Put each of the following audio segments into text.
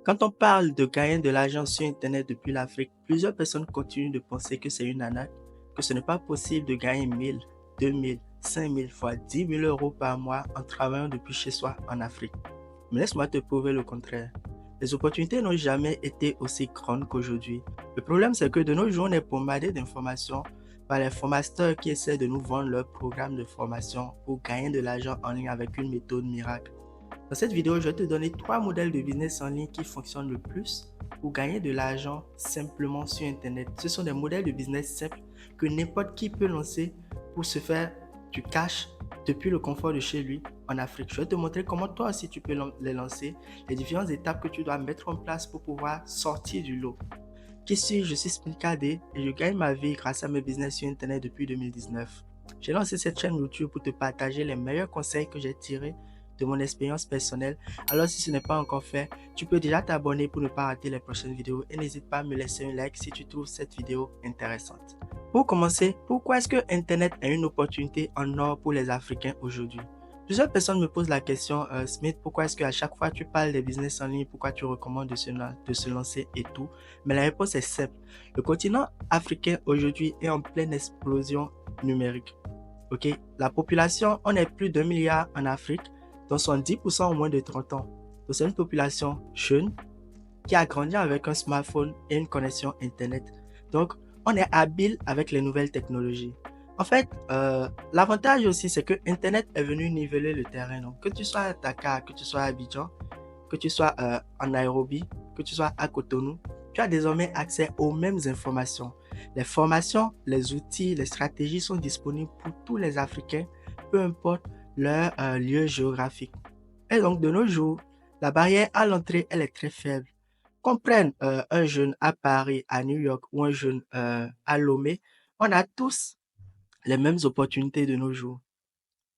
Quand on parle de gagner de l'argent sur Internet depuis l'Afrique, plusieurs personnes continuent de penser que c'est une arnaque, que ce n'est pas possible de gagner 1000, 2000, 5000 fois 10 000 euros par mois en travaillant depuis chez soi en Afrique. Mais laisse-moi te prouver le contraire. Les opportunités n'ont jamais été aussi grandes qu'aujourd'hui. Le problème, c'est que de nos jours, on est bombardé d'informations par les formateurs qui essaient de nous vendre leur programme de formation pour gagner de l'argent en ligne avec une méthode miracle. Dans cette vidéo, je vais te donner 3 modèles de business en ligne qui fonctionnent le plus pour gagner de l'argent simplement sur Internet. Ce sont des modèles de business simples que n'importe qui peut lancer pour se faire du cash depuis le confort de chez lui en Afrique. Je vais te montrer comment toi aussi tu peux les lancer, les différentes étapes que tu dois mettre en place pour pouvoir sortir du lot. Qui suis-je? Je suis Spincadet et je gagne ma vie grâce à mes business sur Internet depuis 2019. J'ai lancé cette chaîne YouTube pour te partager les meilleurs conseils que j'ai tirés de mon expérience personnelle. Alors si ce n'est pas encore fait, tu peux déjà t'abonner pour ne pas rater les prochaines vidéos et n'hésite pas à me laisser un like si tu trouves cette vidéo intéressante. Pour commencer, pourquoi est-ce que Internet est une opportunité en or pour les Africains aujourd'hui? Plusieurs personnes me posent la question, Smith, pourquoi est-ce qu'à chaque fois tu parles des business en ligne, pourquoi tu recommandes de se lancer et tout? Mais la réponse est simple. Le continent africain aujourd'hui est en pleine explosion numérique. Ok, la population, on est plus d'un milliard en Afrique, dont 70% ont moins de 30 ans. Donc c'est une population jeune qui a grandi avec un smartphone et une connexion Internet. Donc, on est habile avec les nouvelles technologies. En fait, l'avantage aussi, c'est que Internet est venu niveler le terrain. Donc, que tu sois à Dakar, que tu sois à Abidjan, que tu sois en Nairobi, que tu sois à Cotonou, tu as désormais accès aux mêmes informations. Les formations, les outils, les stratégies sont disponibles pour tous les Africains, peu importe leur lieu géographique. Et donc, de nos jours, la barrière à l'entrée, elle est très faible. Qu'on prenne un jeune à Paris, à New York ou un jeune à Lomé, on a tous les mêmes opportunités de nos jours.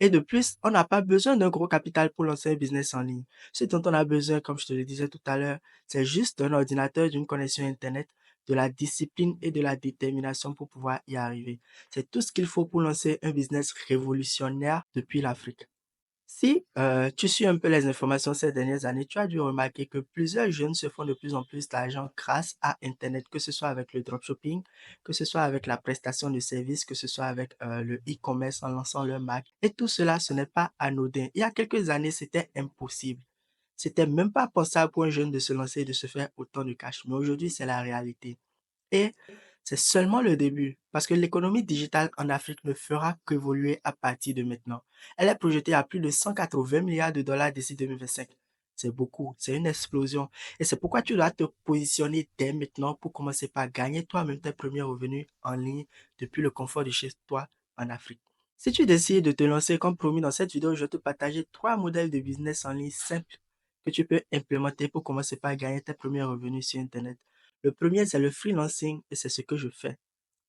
Et de plus, on n'a pas besoin d'un gros capital pour lancer un business en ligne. Ce dont on a besoin, comme je te le disais tout à l'heure, c'est juste d'un ordinateur, d'une connexion Internet, de la discipline et de la détermination pour pouvoir y arriver. C'est tout ce qu'il faut pour lancer un business révolutionnaire depuis l'Afrique. Si tu suis un peu les informations ces dernières années, tu as dû remarquer que plusieurs jeunes se font de plus en plus d'argent grâce à Internet, que ce soit avec le dropshipping, que ce soit avec la prestation de services, que ce soit avec le e-commerce en lançant leur marque. Et tout cela, ce n'est pas anodin. Il y a quelques années, c'était impossible. C'était même pas pensable pour un jeune de se lancer et de se faire autant de cash. Mais aujourd'hui, c'est la réalité. Et c'est seulement le début, parce que l'économie digitale en Afrique ne fera qu'évoluer à partir de maintenant. Elle est projetée à plus de 180 milliards de dollars d'ici 2025. C'est beaucoup, c'est une explosion. Et c'est pourquoi tu dois te positionner dès maintenant pour commencer par gagner toi-même tes premiers revenus en ligne depuis le confort de chez toi en Afrique. Si tu décides de te lancer comme promis dans cette vidéo, je vais te partager 3 modèles de business en ligne simples que tu peux implémenter pour commencer par gagner tes premiers revenus sur Internet. Le premier, c'est le freelancing et c'est ce que je fais.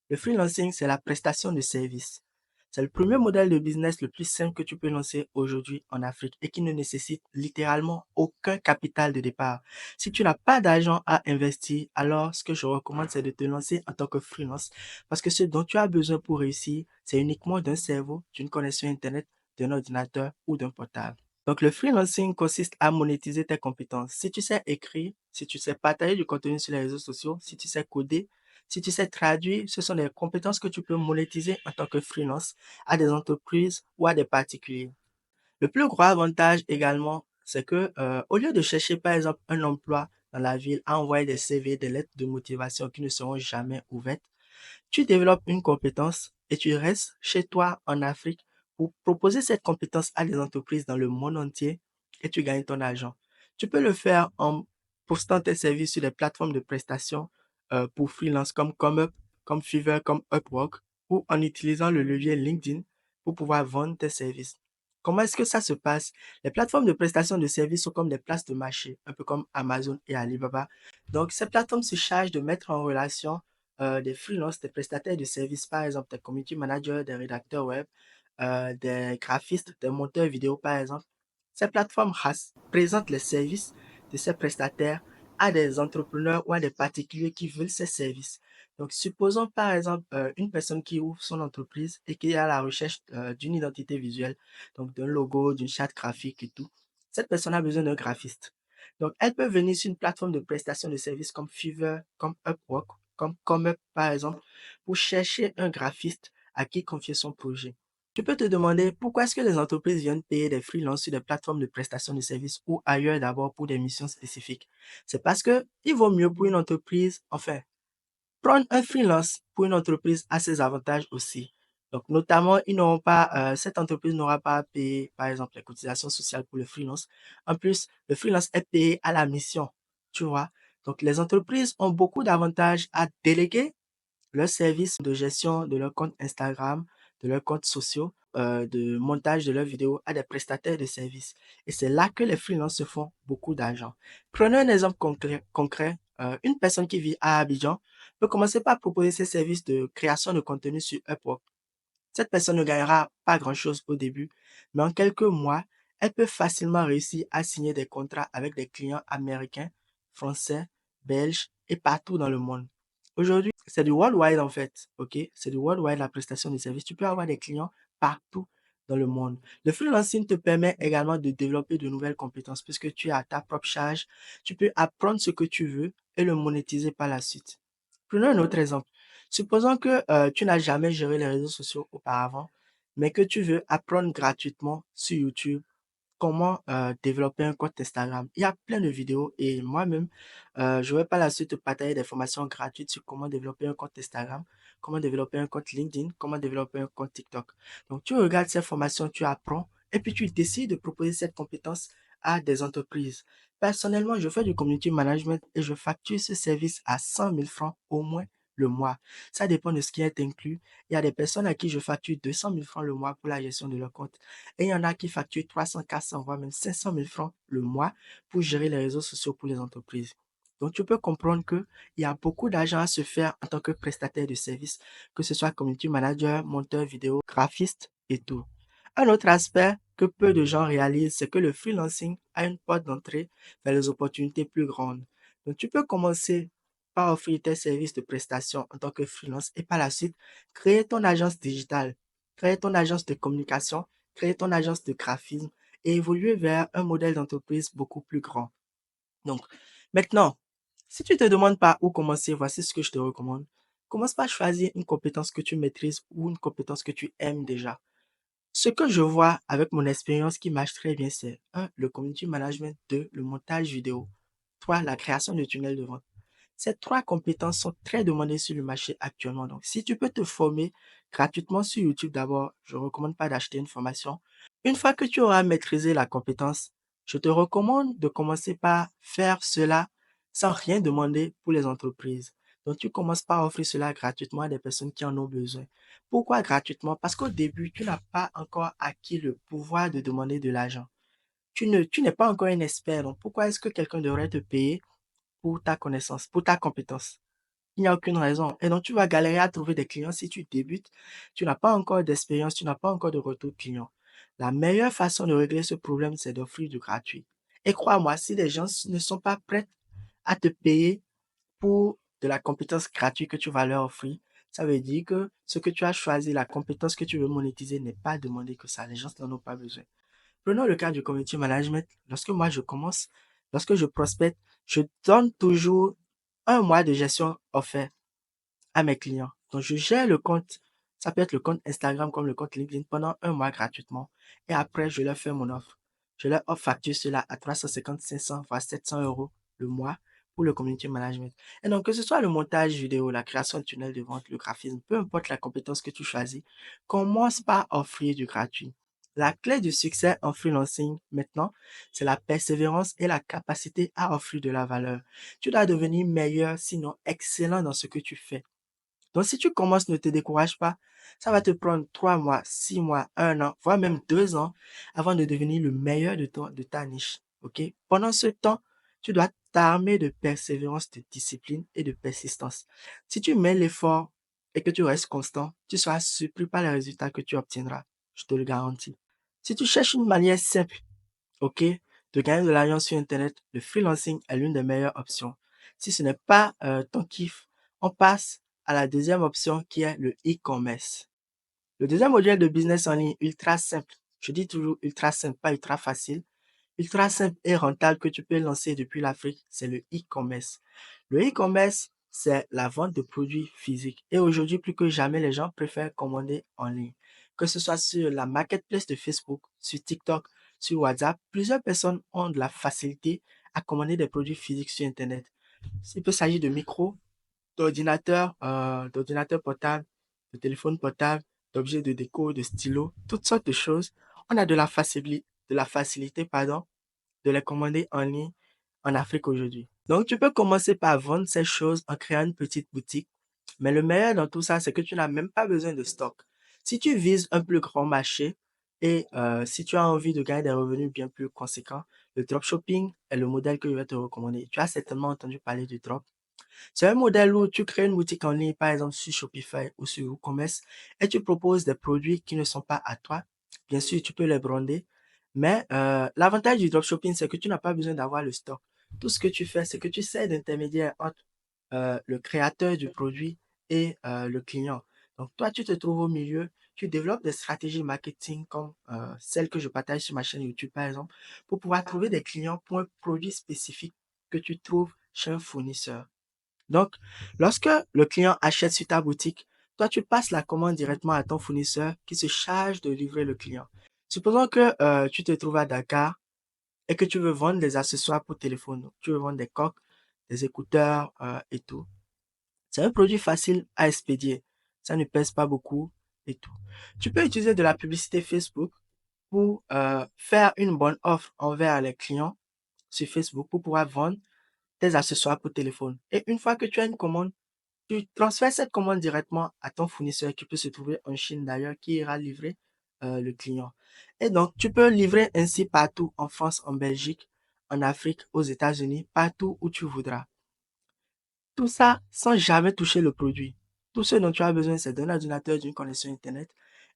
Le freelancing, c'est la prestation de services. C'est le premier modèle de business le plus simple que tu peux lancer aujourd'hui en Afrique et qui ne nécessite littéralement aucun capital de départ. Si tu n'as pas d'argent à investir, alors ce que je recommande, c'est de te lancer en tant que freelance parce que ce dont tu as besoin pour réussir, c'est uniquement d'un cerveau, d'une connexion Internet, d'un ordinateur ou d'un portable. Donc, le freelancing consiste à monétiser tes compétences. Si tu sais écrire, si tu sais partager du contenu sur les réseaux sociaux, si tu sais coder, si tu sais traduire, ce sont des compétences que tu peux monétiser en tant que freelance à des entreprises ou à des particuliers. Le plus gros avantage également, c'est que au lieu de chercher par exemple un emploi dans la ville, à envoyer des CV, des lettres de motivation qui ne seront jamais ouvertes, tu développes une compétence et tu restes chez toi en Afrique pour proposer cette compétence à des entreprises dans le monde entier et tu gagnes ton argent. Tu peux le faire en postant tes services sur des plateformes de prestation pour freelance comme ComeUp, comme Fiverr, comme Upwork ou en utilisant le levier LinkedIn pour pouvoir vendre tes services. Comment est-ce que ça se passe? Les plateformes de prestation de services sont comme des places de marché, un peu comme Amazon et Alibaba. Donc, ces plateformes se chargent de mettre en relation des freelances, des prestataires de services, par exemple des community managers, des rédacteurs web, des graphistes, des monteurs vidéo, par exemple. Ces plateformes présentent les services de ces prestataires à des entrepreneurs ou à des particuliers qui veulent ces services. Donc, supposons par exemple une personne qui ouvre son entreprise et qui est à la recherche d'une identité visuelle, donc d'un logo, d'une charte graphique et tout. Cette personne a besoin d'un graphiste. Donc, elles peuvent venir sur une plateforme de prestation de services comme Fiverr, comme Upwork, comme ComeUp par exemple, pour chercher un graphiste à qui confier son projet. Tu peux te demander pourquoi est-ce que les entreprises viennent payer des freelances sur des plateformes de prestation de services ou ailleurs d'abord pour des missions spécifiques. C'est parce que il vaut mieux pour une entreprise, enfin, prendre un freelance pour une entreprise a ses avantages aussi. Donc, notamment, cette entreprise n'aura pas à payer, par exemple, les cotisations sociales pour le freelance. En plus, le freelance est payé à la mission, tu vois. Donc, les entreprises ont beaucoup d'avantages à déléguer leurs services de gestion de leurs comptes Instagram, de leurs comptes sociaux, de montage de leurs vidéos à des prestataires de services. Et c'est là que les freelances se font beaucoup d'argent. Prenons un exemple concret. Une personne qui vit à Abidjan peut commencer par proposer ses services de création de contenu sur Upwork. Cette personne ne gagnera pas grand-chose au début, mais en quelques mois, elle peut facilement réussir à signer des contrats avec des clients américains, français, belges et partout dans le monde. Aujourd'hui, c'est du worldwide en fait, ok? C'est du worldwide la prestation de services. Tu peux avoir des clients partout dans le monde. Le freelancing te permet également de développer de nouvelles compétences puisque tu es à ta propre charge. Tu peux apprendre ce que tu veux et le monétiser par la suite. Prenons un autre exemple. Supposons que tu n'as jamais géré les réseaux sociaux auparavant, mais que tu veux apprendre gratuitement sur YouTube comment développer un compte Instagram. Il y a plein de vidéos et moi-même, je vais par la suite te partager des formations gratuites sur comment développer un compte Instagram, comment développer un compte LinkedIn, comment développer un compte TikTok. Donc, tu regardes ces formations, tu apprends et puis tu décides de proposer cette compétence à des entreprises. Personnellement, je fais du community management et je facture ce service à 100 000 francs au moins le mois. Ça dépend de ce qui est inclus. Il y a des personnes à qui je facture 200 000 francs le mois pour la gestion de leur compte. Et il y en a qui facturent 300, 400, voire même 500 000 francs le mois pour gérer les réseaux sociaux pour les entreprises. Donc, tu peux comprendre qu'il y a beaucoup d'argent à se faire en tant que prestataire de services, que ce soit community manager, monteur vidéo, graphiste et tout. Un autre aspect que peu de gens réalisent, c'est que le freelancing a une porte d'entrée vers les opportunités plus grandes. Donc, tu peux commencer par offrir tes services de prestation en tant que freelance et par la suite, créer ton agence digitale, créer ton agence de communication, créer ton agence de graphisme et évoluer vers un modèle d'entreprise beaucoup plus grand. Donc, maintenant, si tu te demandes par où commencer, voici ce que je te recommande. Commence par choisir une compétence que tu maîtrises ou une compétence que tu aimes déjà. Ce que je vois avec mon expérience qui marche très bien, c'est 1. Le community management, 2. Le montage vidéo, 3. La création de tunnels de vente. Ces trois compétences sont très demandées sur le marché actuellement. Donc, si tu peux te former gratuitement sur YouTube d'abord, je ne recommande pas d'acheter une formation. Une fois que tu auras maîtrisé la compétence, je te recommande de commencer par faire cela sans rien demander pour les entreprises. Donc, tu commences par offrir cela gratuitement à des personnes qui en ont besoin. Pourquoi gratuitement? Parce qu'au début, tu n'as pas encore acquis le pouvoir de demander de l'argent. Tu n'es pas encore un expert. Donc, pourquoi est-ce que quelqu'un devrait te payer pour ta connaissance, pour ta compétence? Il n'y a aucune raison. Et donc, tu vas galérer à trouver des clients si tu débutes. Tu n'as pas encore d'expérience, tu n'as pas encore de retour client. La meilleure façon de régler ce problème, c'est d'offrir du gratuit. Et crois-moi, si les gens ne sont pas prêts à te payer pour de la compétence gratuite que tu vas leur offrir, ça veut dire que ce que tu as choisi, la compétence que tu veux monétiser n'est pas demandé que ça. Les gens n'en ont pas besoin. Prenons le cas du community management. Lorsque moi je commence, lorsque je prospecte, je donne toujours un mois de gestion offert à mes clients. Donc, je gère le compte, ça peut être le compte Instagram comme le compte LinkedIn pendant un mois gratuitement. Et après, je leur fais mon offre. Je leur offre facture cela à 350, 500, voire 700 euros le mois pour le community management. Et donc, que ce soit le montage vidéo, la création de tunnels de vente, le graphisme, peu importe la compétence que tu choisis, commence par offrir du gratuit. La clé du succès en freelancing maintenant, c'est la persévérance et la capacité à offrir de la valeur. Tu dois devenir meilleur, sinon excellent dans ce que tu fais. Donc, si tu commences, ne te décourage pas. Ça va te prendre 3 mois, 6 mois, 1 an, voire même 2 ans avant de devenir le meilleur de ta niche. OK? Pendant ce temps, tu dois t'armer de persévérance, de discipline et de persistance. Si tu mets l'effort et que tu restes constant, tu seras surpris par les résultats que tu obtiendras. Je te le garantis. Si tu cherches une manière simple, OK, de gagner de l'argent sur Internet, le freelancing est l'une des meilleures options. Si ce n'est pas ton kiff, on passe à la deuxième option qui est le e-commerce. Le deuxième modèle de business en ligne ultra simple, je dis toujours ultra simple, pas ultra facile, ultra simple et rentable que tu peux lancer depuis l'Afrique, c'est le e-commerce. Le e-commerce, c'est la vente de produits physiques. Et aujourd'hui, plus que jamais, les gens préfèrent commander en ligne. Que ce soit sur la marketplace de Facebook, sur TikTok, sur WhatsApp, plusieurs personnes ont de la facilité à commander des produits physiques sur Internet. Il peut s'agir de micros, d'ordinateurs portables, de téléphones portables, d'objets de déco, de stylos, toutes sortes de choses. On a de la facilité, pardon, de les commander en ligne en Afrique aujourd'hui. Donc, tu peux commencer par vendre ces choses en créant une petite boutique. Mais le meilleur dans tout ça, c'est que tu n'as même pas besoin de stock. Si tu vises un plus grand marché et si tu as envie de gagner des revenus bien plus conséquents, le dropshipping est le modèle que je vais te recommander. Tu as certainement entendu parler du drop. C'est un modèle où tu crées une boutique en ligne, par exemple sur Shopify ou sur WooCommerce, et tu proposes des produits qui ne sont pas à toi. Bien sûr, tu peux les brander, mais l'avantage du dropshipping, c'est que tu n'as pas besoin d'avoir le stock. Tout ce que tu fais, c'est que tu sers d'intermédiaire entre le créateur du produit et le client. Donc, toi, tu te trouves au milieu, tu développes des stratégies marketing comme celles que je partage sur ma chaîne YouTube, par exemple, pour pouvoir trouver des clients pour un produit spécifique que tu trouves chez un fournisseur. Donc, lorsque le client achète sur ta boutique, toi, tu passes la commande directement à ton fournisseur qui se charge de livrer le client. Supposons que tu te trouves à Dakar et que tu veux vendre des accessoires pour téléphone. Donc, tu veux vendre des coques, des écouteurs et tout. C'est un produit facile à expédier. Ça ne pèse pas beaucoup et tout. Tu peux utiliser de la publicité Facebook pour faire une bonne offre envers les clients sur Facebook pour pouvoir vendre tes accessoires pour téléphone. Et une fois que tu as une commande, tu transfères cette commande directement à ton fournisseur qui peut se trouver en Chine d'ailleurs, qui ira livrer le client. Et donc, tu peux livrer ainsi partout en France, en Belgique, en Afrique, aux États-Unis, partout où tu voudras. Tout ça sans jamais toucher le produit. Tout ce dont tu as besoin, c'est d'un ordinateur, d'une connexion Internet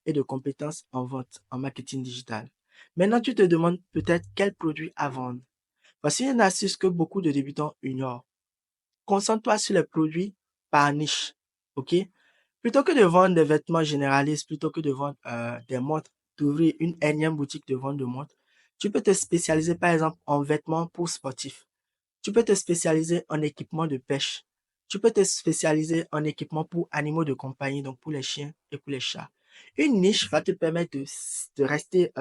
et de compétences en vente, en marketing digital. Maintenant, tu te demandes peut-être quel produit à vendre. Voici une astuce que beaucoup de débutants ignorent. Concentre-toi sur les produits par niche. OK? Plutôt que de vendre des vêtements généralistes, plutôt que de vendre des montres, d'ouvrir une énième boutique de vente de montres, tu peux te spécialiser par exemple en vêtements pour sportifs. Tu peux te spécialiser en équipement de pêche. Tu peux te spécialiser en équipement pour animaux de compagnie, donc pour les chiens et pour les chats. Une niche va te permettre de rester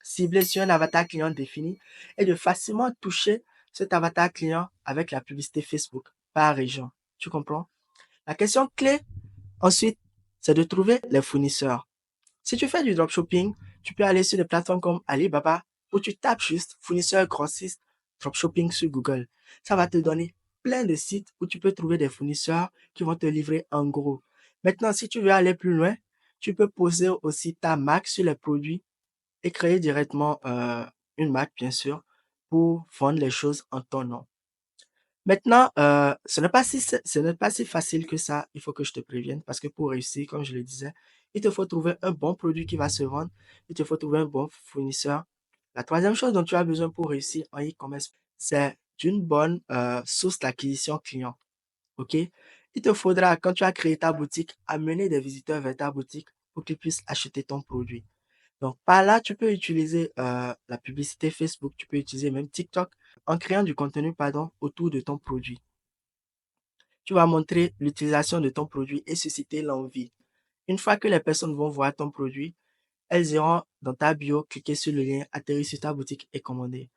ciblé sur un avatar client défini et de facilement toucher cet avatar client avec la publicité Facebook par région. Tu comprends? La question clé ensuite, c'est de trouver les fournisseurs. Si tu fais du dropshipping, tu peux aller sur des plateformes comme Alibaba où tu tapes juste fournisseur grossiste dropshipping sur Google. Ça va te donner plein de sites où tu peux trouver des fournisseurs qui vont te livrer en gros. Maintenant, si tu veux aller plus loin, tu peux poser aussi ta marque sur les produits et créer directement une marque, bien sûr, pour vendre les choses en ton nom. Maintenant, ce n'est pas si facile que ça, il faut que je te prévienne, parce que pour réussir, comme je le disais, il te faut trouver un bon produit qui va se vendre, il te faut trouver un bon fournisseur. La troisième chose dont tu as besoin pour réussir en e-commerce, c'est d'une bonne source d'acquisition client. OK? Il te faudra, quand tu as créé ta boutique, amener des visiteurs vers ta boutique pour qu'ils puissent acheter ton produit. Donc, par là, tu peux utiliser la publicité Facebook, tu peux utiliser même TikTok en créant du contenu, pardon, autour de ton produit. Tu vas montrer l'utilisation de ton produit et susciter l'envie. Une fois que les personnes vont voir ton produit, elles iront dans ta bio, cliquer sur le lien, atterrir sur ta boutique et commander.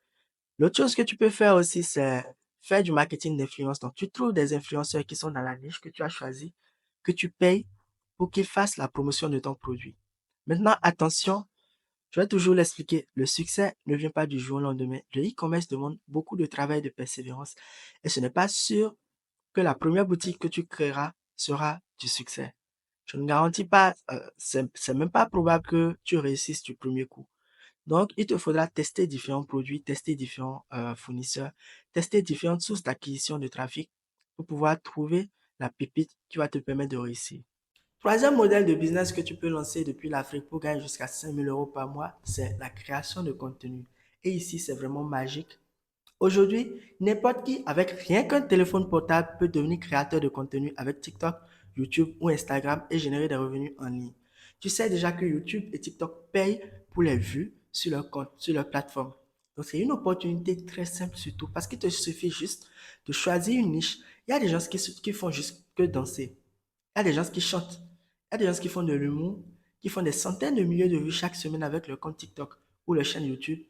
L'autre chose que tu peux faire aussi, c'est faire du marketing d'influence. Donc, tu trouves des influenceurs qui sont dans la niche que tu as choisi, que tu payes pour qu'ils fassent la promotion de ton produit. Maintenant, attention, je vais toujours l'expliquer. Le succès ne vient pas du jour au lendemain. Le e-commerce demande beaucoup de travail et de persévérance. Et ce n'est pas sûr que la première boutique que tu créeras sera du succès. Je ne garantis pas, c'est même pas probable que tu réussisses du premier coup. Donc, il te faudra tester différents produits, tester différents fournisseurs, tester différentes sources d'acquisition de trafic pour pouvoir trouver la pépite qui va te permettre de réussir. Troisième modèle de business que tu peux lancer depuis l'Afrique pour gagner jusqu'à 5 000 € par mois, c'est la création de contenu. Et ici, c'est vraiment magique. Aujourd'hui, n'importe qui avec rien qu'un téléphone portable peut devenir créateur de contenu avec TikTok, YouTube ou Instagram et générer des revenus en ligne. Tu sais déjà que YouTube et TikTok payent pour les vues sur leur compte, sur leur plateforme. Donc, c'est une opportunité très simple surtout parce qu'il te suffit juste de choisir une niche. Il y a des gens qui font juste que danser. Il y a des gens qui chantent. Il y a des gens qui font de l'humour, qui font des centaines de milliers de vues chaque semaine avec leur compte TikTok ou leur chaîne YouTube,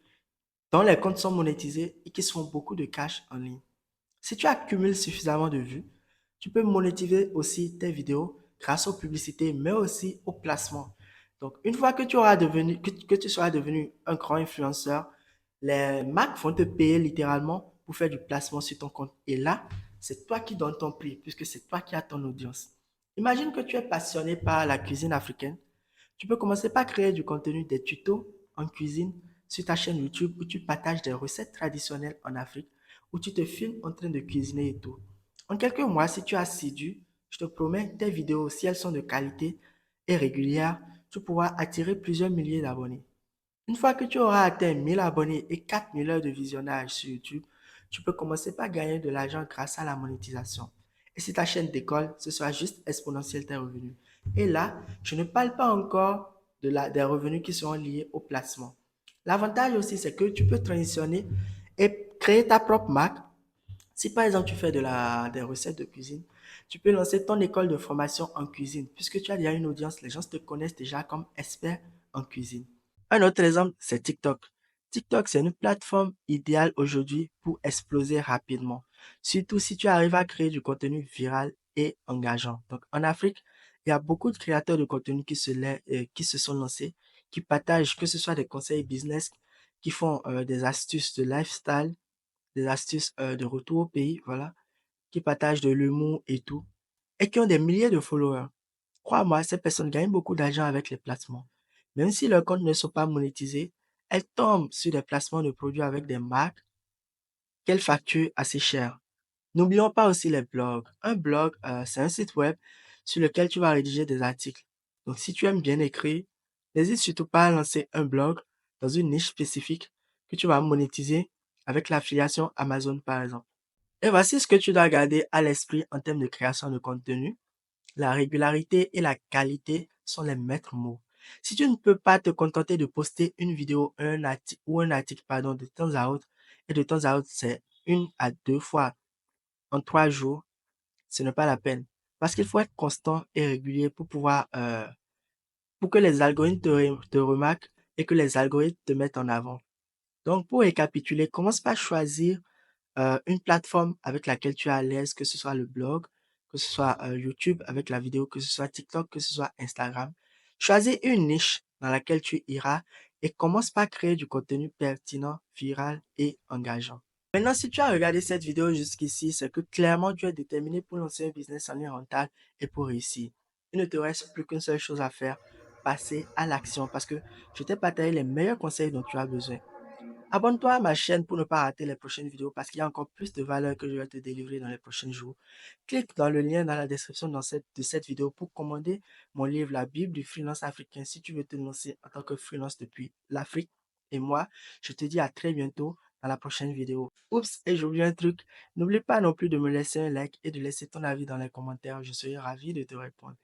dont les comptes sont monétisés et qui se font beaucoup de cash en ligne. Si tu accumules suffisamment de vues, tu peux monétiser aussi tes vidéos grâce aux publicités, mais aussi au placement. Donc, une fois que tu seras devenu un grand influenceur, les marques vont te payer littéralement pour faire du placement sur ton compte. Et là, c'est toi qui donnes ton prix, puisque c'est toi qui as ton audience. Imagine que tu es passionné par la cuisine africaine. Tu peux commencer par créer du contenu, des tutos en cuisine sur ta chaîne YouTube où tu partages des recettes traditionnelles en Afrique, où tu te filmes en train de cuisiner et tout. En quelques mois, si tu es assidu, je te promets, tes vidéos, si elles sont de qualité et régulières, tu pourras attirer plusieurs milliers d'abonnés. Une fois que tu auras atteint 1000 abonnés et 4000 heures de visionnage sur YouTube, tu peux commencer par gagner de l'argent grâce à la monétisation. Et si ta chaîne décolle, ce sera juste exponentiel tes revenus. Et là, je ne parle pas encore des revenus qui seront liés au placement. L'avantage aussi, c'est que tu peux transitionner et créer ta propre marque. Si par exemple tu fais des recettes de cuisine, tu peux lancer ton école de formation en cuisine. Puisque tu as déjà une audience, les gens te connaissent déjà comme expert en cuisine. Un autre exemple, c'est TikTok. TikTok, c'est une plateforme idéale aujourd'hui pour exploser rapidement. Surtout si tu arrives à créer du contenu viral et engageant. Donc, en Afrique, il y a beaucoup de créateurs de contenu qui se sont lancés, qui partagent, que ce soit des conseils business, qui font des astuces de lifestyle, des astuces de retour au pays, voilà, qui partagent de l'humour et tout, et qui ont des milliers de followers. Crois-moi, ces personnes gagnent beaucoup d'argent avec les placements. Même si leurs comptes ne sont pas monétisés, elles tombent sur des placements de produits avec des marques qu'elles facturent assez cher. N'oublions pas aussi les blogs. Un blog, c'est un site web sur lequel tu vas rédiger des articles. Donc, si tu aimes bien écrire, n'hésite surtout pas à lancer un blog dans une niche spécifique que tu vas monétiser avec l'affiliation Amazon, par exemple. Et voici ce que tu dois garder à l'esprit en termes de création de contenu. La régularité et la qualité sont les maîtres mots. Si tu ne peux pas te contenter de poster une vidéo ou un article pardon, de temps à autre, et de temps à autre, c'est une à deux fois en 3 jours, ce n'est pas la peine. Parce qu'il faut être constant et régulier pour que les algorithmes te remarquent et que les algorithmes te mettent en avant. Donc, pour récapituler, commence par choisir une plateforme avec laquelle tu es à l'aise, que ce soit le blog, que ce soit YouTube avec la vidéo, que ce soit TikTok, que ce soit Instagram. Choisis une niche dans laquelle tu iras et commence par créer du contenu pertinent, viral et engageant. Maintenant, si tu as regardé cette vidéo jusqu'ici, c'est que clairement tu es déterminé pour lancer un business en ligne rentable et pour réussir. Il ne te reste plus qu'une seule chose à faire, passer à l'action parce que je t'ai partagé les meilleurs conseils dont tu as besoin. Abonne-toi à ma chaîne pour ne pas rater les prochaines vidéos parce qu'il y a encore plus de valeur que je vais te délivrer dans les prochains jours. Clique dans le lien dans la description de cette vidéo pour commander mon livre La Bible du freelance africain si tu veux te lancer en tant que freelance depuis l'Afrique. Et moi, je te dis à très bientôt dans la prochaine vidéo. Oups, et j'ai oublié un truc. N'oublie pas non plus de me laisser un like et de laisser ton avis dans les commentaires. Je serai ravi de te répondre.